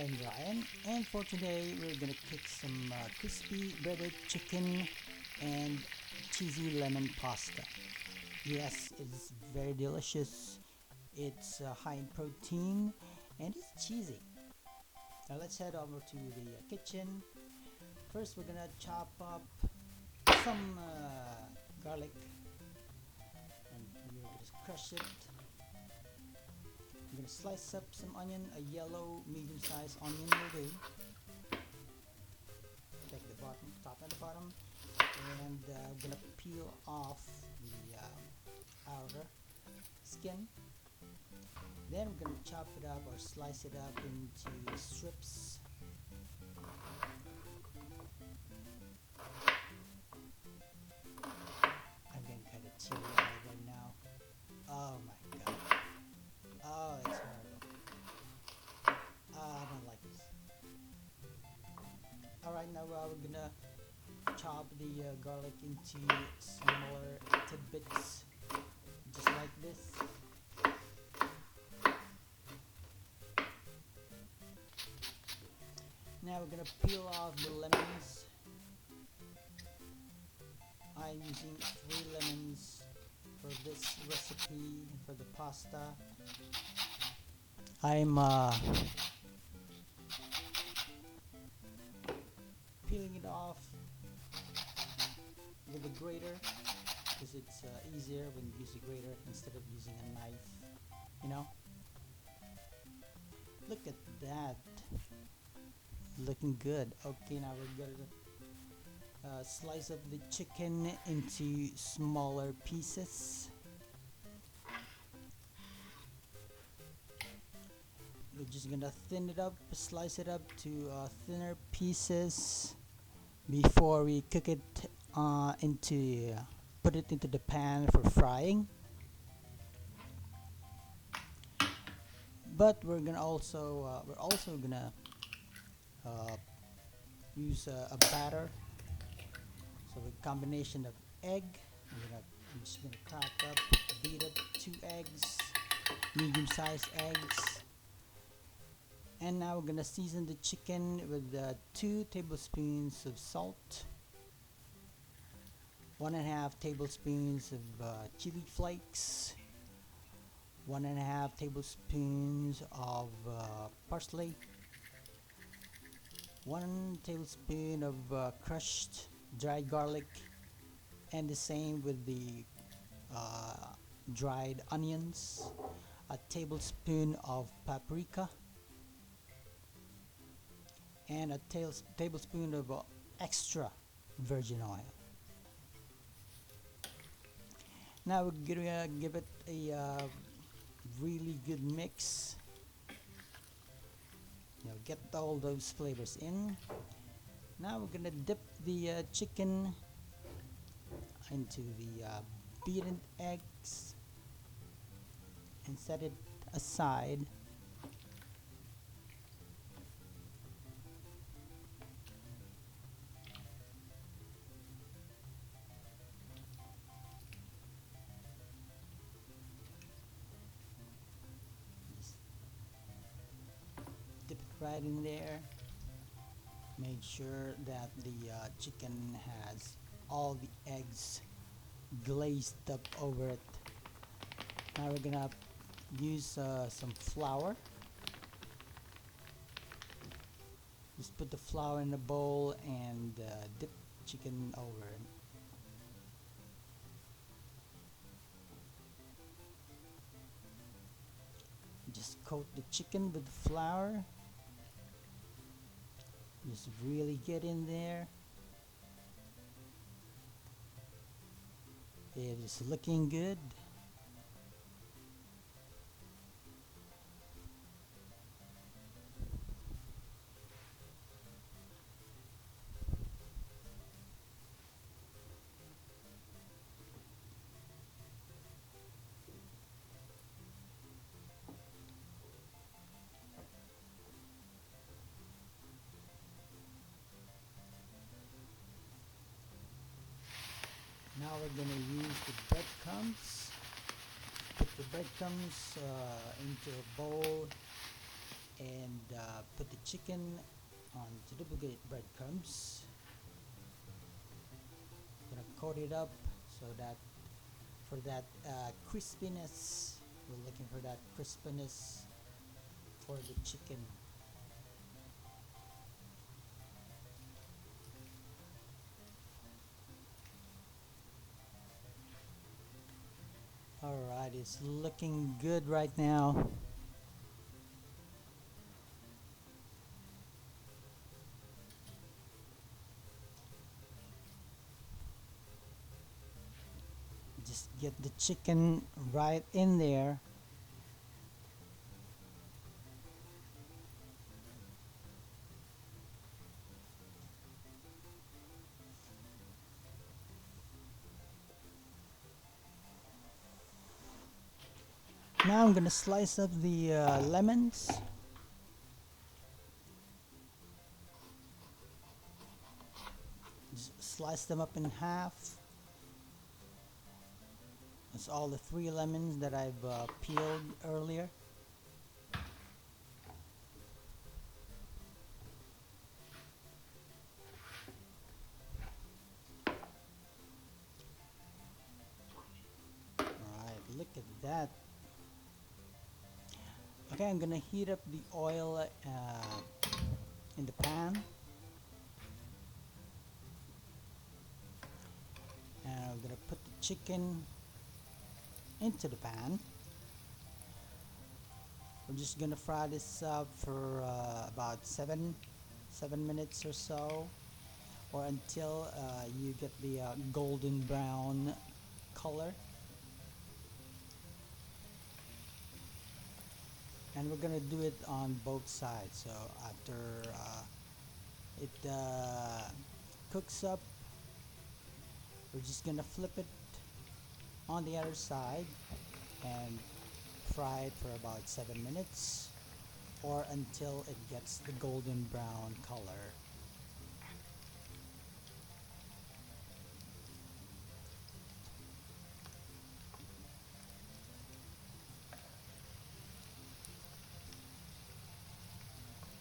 I'm Ryan, and for today we're gonna cook some crispy breaded chicken and cheesy lemon pasta. Yes, it's very delicious. It's high in protein and it's cheesy. Now let's head over to the kitchen. First, we're gonna chop up some garlic, and we're gonna crush it. We're gonna slice up some onion, a yellow medium-sized onion will do. Take the bottom, top and the bottom, and we're gonna peel off the outer skin. Then we're gonna chop it up or slice it up into strips. I'm getting kind of chilly right now. Oh my god. Oh, it's horrible. I don't like this. Alright, now we're gonna chop the garlic into smaller tidbits, just like this. Now we're gonna peel off the lemons. I'm using 3 lemons for this recipe for the pasta. I'm peeling it off with a grater because it's easier when you use a grater instead of using a knife, you know. Look at that, looking good. Okay, now we're gonna slice up the chicken into smaller pieces. We're just gonna thin it up, slice it up to thinner pieces before we cook it put it into the pan for frying. But we're also gonna use a batter. So a combination of egg. I'm just gonna crack up, beat up 2 eggs, medium-sized eggs. And now we're gonna season the chicken with 2 tablespoons of salt, 1.5 tablespoons of chili flakes, 1.5 tablespoons of parsley, 1 tablespoon of crushed dried garlic, and the same with the dried onions, a tablespoon of paprika, and a tablespoon of extra virgin oil. Now we're gonna give it a really good mix. Get all those flavors in. Now we're gonna dip the chicken into the beaten eggs and set it aside. Dip it right in there. Make sure that the chicken has all the eggs glazed up over it. Now we're gonna use some flour. Just put the flour in a bowl and dip chicken over it. Just coat the chicken with the flour. Just really get in there. It is looking good. Now we're gonna use the breadcrumbs. Put the breadcrumbs into a bowl and put the chicken onto the breadcrumbs. Gonna coat it up so that for that crispiness, we're looking for that crispiness for the chicken. Alright, it's looking good right now. Just get the chicken right in there. Now I'm gonna slice up the lemons. Just slice them up in half. That's all the 3 lemons that I've peeled earlier. Alright, look at that. Okay, I'm gonna heat up the oil in the pan. And I'm gonna put the chicken into the pan. We're just gonna fry this up for about 7 minutes or so, or until you get the golden brown color. And we're gonna do it on both sides. So after it cooks up, we're just gonna flip it on the other side and fry it for about 7 minutes, or until it gets the golden brown color.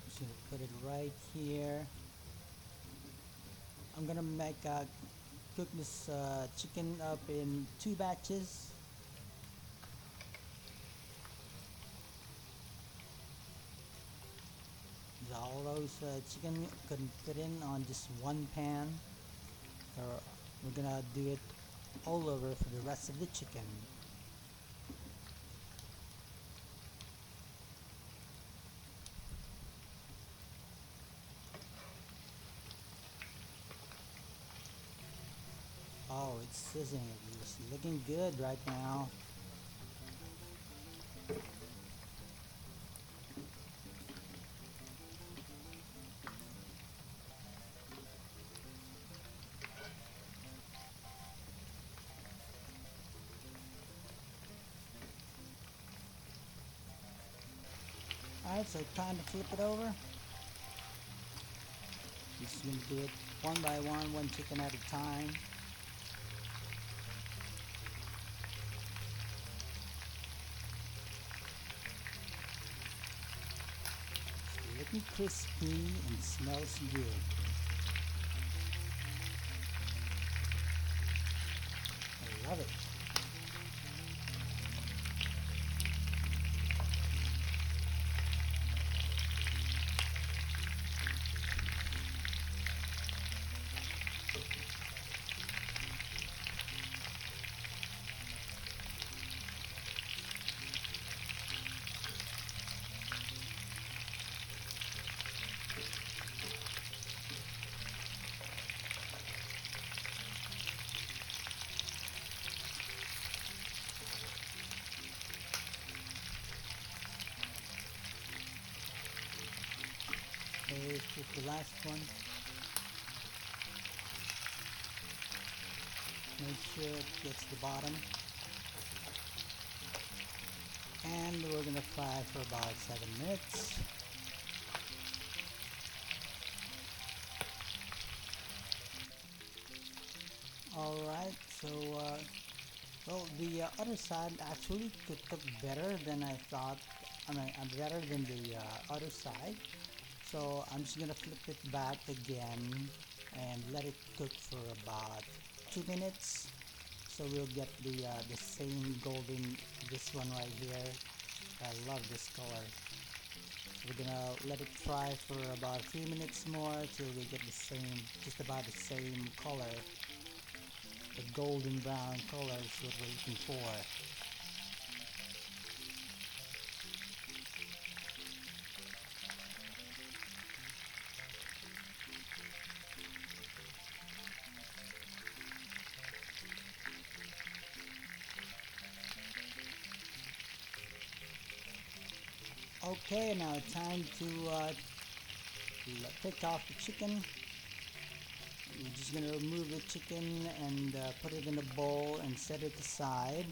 Just gonna put it right here. I'm gonna cook this chicken up in 2 batches. All those chicken couldn't fit in on just one pan. So we're gonna do it all over for the rest of the chicken. Oh, it's sizzling. It's looking good right now. Alright, so time to flip it over. Just gonna do it one by one chicken at a time. It's looking crispy and smells good. I love it. Okay, here's the last one. Make sure it gets the bottom. And we're gonna fry for about 7 minutes. Alright, so well, the other side actually could cook better than I thought I mean, better than the other side. So I'm just gonna flip it back again and let it cook for about 2 minutes. So we'll get the same golden, this one right here. I love this color. We're gonna let it fry for about 3 minutes more till we get the same, just about the same color. The golden brown color is what we're looking for. Okay, now time to take off the chicken. We're just gonna remove the chicken and put it in a bowl and set it aside.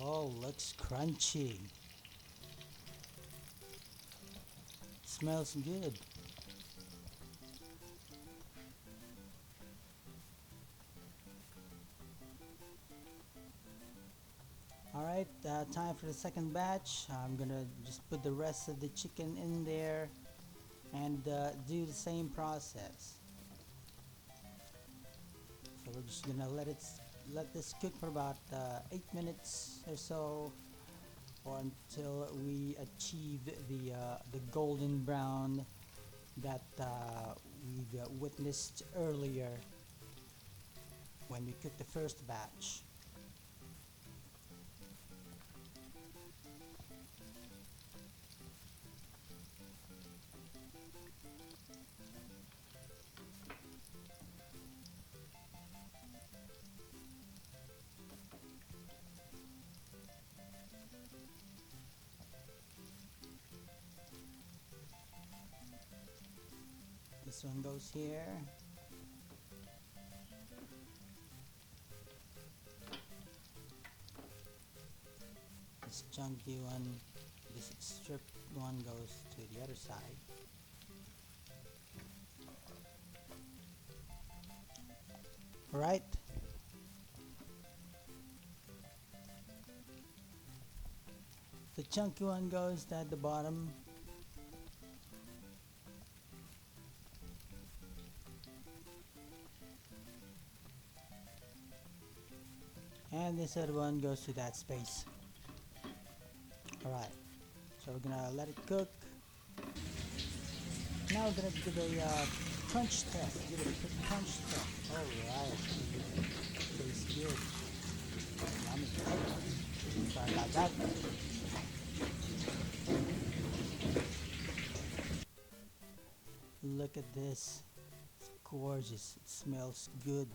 Oh, looks crunchy. Smells good. Alright, time for the second batch. I'm gonna just put the rest of the chicken in there and do the same process. So we're just gonna let this cook for about 8 minutes or so, or until we achieve the golden brown that we've witnessed earlier when we cooked the first batch. This one goes here. This chunky one, this strip one goes to the other side. Right? The chunky one goes at the bottom. And this other one goes to that space. Alright, so we're gonna let it cook. Now we're gonna give a crunch test. Give it a quick crunch test. Alright, tastes good. Yummy. Oh, sorry about that. Look at this. It's gorgeous. It smells good.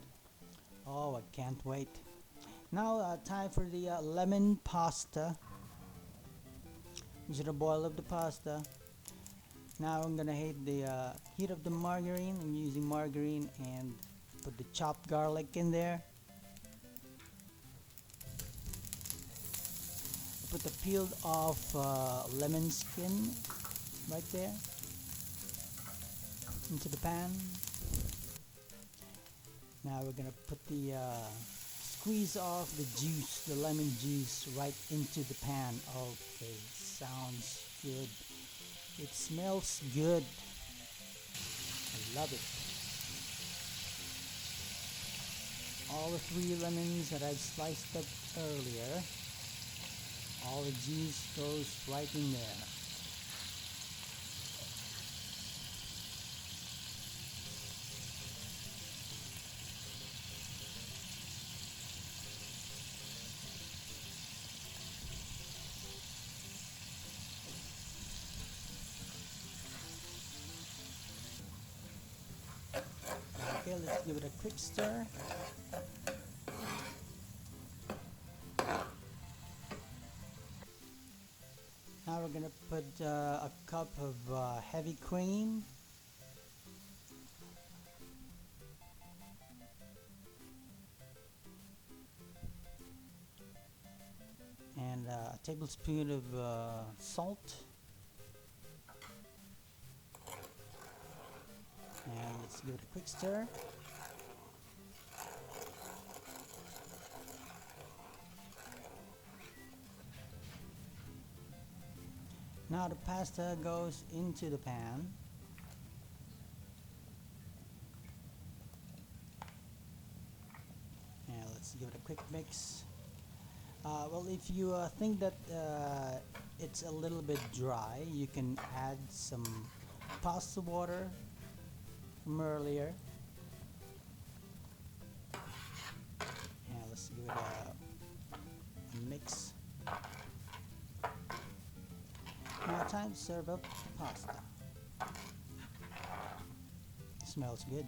Oh, I can't wait. Now time for the lemon pasta. I'm just gonna boil up the pasta. Now I'm gonna heat up the margarine. I'm using margarine and put the chopped garlic in there. Put the peeled off lemon skin right there into the pan. Now we're gonna put the squeeze off the juice, the lemon juice, right into the pan. Okay, sounds good. It smells good. I love it. All the 3 lemons that I've sliced up earlier, all the juice goes right in there. Okay, let's give it a quick stir. Now we're gonna put a cup of heavy cream. And a tablespoon of salt. let's give it a quick stir. Now the pasta goes into the pan. And let's give it a quick mix. Well, if you think that it's a little bit dry, you can add some pasta water from earlier. And let's give it a mix. Now time to serve up the pasta. Smells good.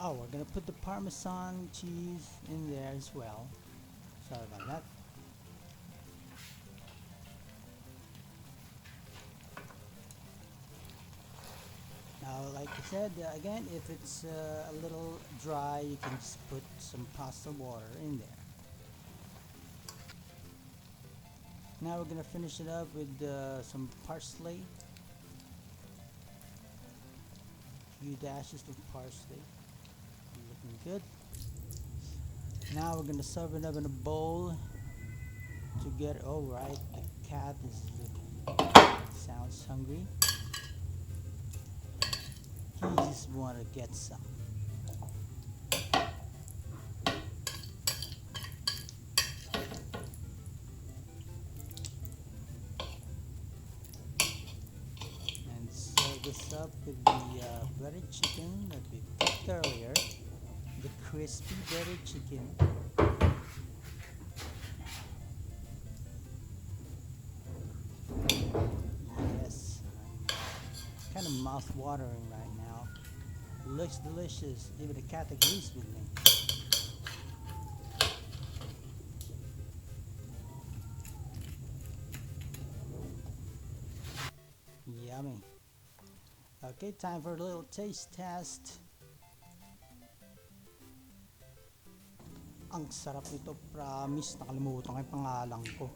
Oh, we're gonna put the parmesan cheese in there as well. Sorry about that. Now, like I said, again, if it's a little dry, you can just put some pasta water in there. Now we're gonna finish it up with some parsley. A few dashes of parsley. Looking good. Now we're gonna serve it up in a bowl to get. Oh right, the cat sounds hungry. He just want to get some. And serve this up with the breaded chicken that we cooked earlier. The crispy breaded chicken. Yes, I'm kind of mouth-watering right now. Looks delicious. Even the cat agrees with me. Yummy. Okay, time for a little taste test. Ang sarap nito, promise. Nakalimutan ko yung pangalan ko.